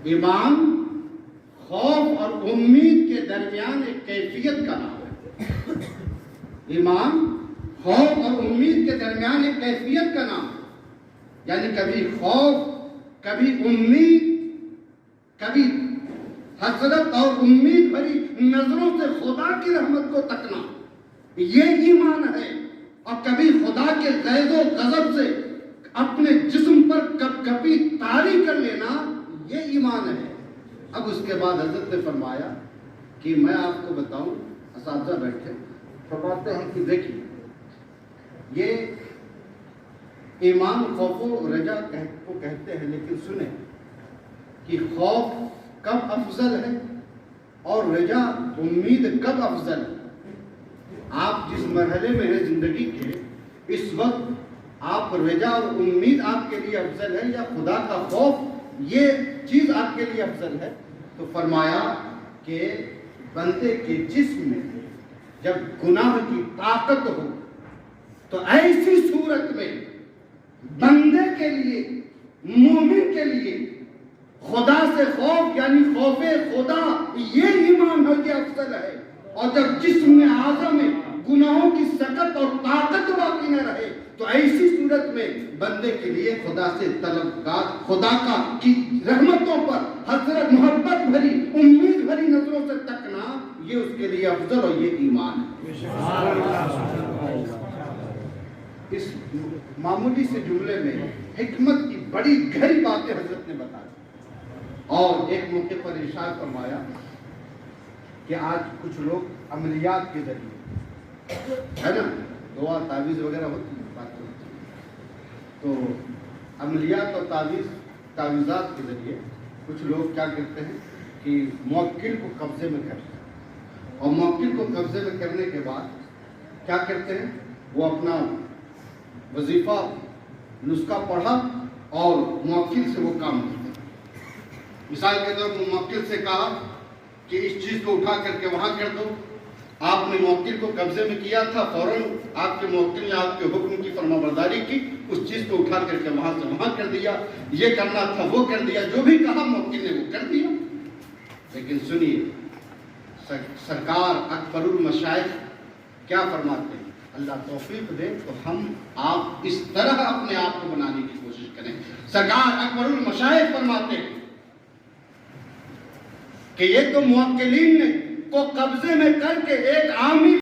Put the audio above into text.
ایمان خوف اور امید کے درمیان ایک کیفیت کا نام ہے۔ ایمان خوف اور امید کے درمیان ایک کیفیت کا نام ہے، یعنی کبھی خوف، کبھی امید، کبھی حسرت اور امید بھری نظروں سے خدا کی رحمت کو تکنا، یہ ایمان ہے۔ اور کبھی خدا کے غیظ و غضب سے اپنے جسم پر کب کبھی طاری کر لینا، یہ ایمان ہے۔ اب اس کے بعد حضرت نے فرمایا کہ میں آپ کو بتاؤں، اساتذہ بیٹھے فرماتے ہیں کہ دیکھیے یہ ایمان خوف و رجا کو کہتے ہیں، لیکن سنیں کہ خوف کب افضل ہے اور رجا امید کب افضل ہے۔ آپ جس مرحلے میں ہیں زندگی کے، اس وقت آپ رجا اور امید آپ کے لیے افضل ہے یا خدا کا خوف یہ چیز آپ کے لیے افضل ہے؟ تو فرمایا کہ بندے کے جسم میں جب گناہ کی طاقت ہو تو ایسی صورت میں بندے کے لیے، مومن کے لیے خدا سے خوف یعنی خوف خدا، یہ ایمان ہے، یہ افضل ہے۔ اور جب جسم میں اعظم میں گناہوں کی سکت اور طاقت باقی نہ رہے تو ایسی صورت میں بندے کے لیے خدا سے طلبگار، خدا کا کی رحمتوں پر حسرت، محبت بھری، امید بھری نظروں سے تکنا، یہ اس کے لیے افضل اور یہ ایمان ہے۔ اس معمولی سے جملے میں حکمت کی بڑی گہری باتیں حضرت نے بتا دی، اور ایک موقع پر ارشاد فرمایا کہ آج کچھ لوگ عملیات کے ذریعے ہے نا، دعا تعویذ وغیرہ ہوتی ہے، بات ہوتی ہے، تو عملیات اور تعویذات کے ذریعے کچھ لوگ کیا کرتے ہیں کہ موکل کو قبضے میں کرتے ہیں، اور موکل کو قبضے میں کرنے کے بعد کیا کرتے ہیں، وہ اپنا وظیفہ نسخہ پڑھا اور موکل سے وہ کام کرتے ہیں۔ مثال کے طور پر موکل سے کہا کہ اس چیز کو اٹھا کر کے وہاں کر دو، آپ نے موکل کو قبضے میں کیا تھا، فوراً آپ کے موکل نے آپ کے حکم کی فرمانبرداری کی، اس چیز کو اٹھا کر کے وہاں سے وہاں کر دیا، یہ کرنا تھا وہ کر دیا، جو بھی کہا موکل نے وہ کر دیا۔ لیکن سنیے سرکار اکبر المشائخ کیا فرماتے ہیں، اللہ توفیق دے تو ہم آپ اس طرح اپنے آپ کو بنانے کی کوشش کریں۔ سرکار اکبر المشائخ فرماتے ہیں کہ یہ تو موکلین نے کو قبضے میں کر کے ایک عامی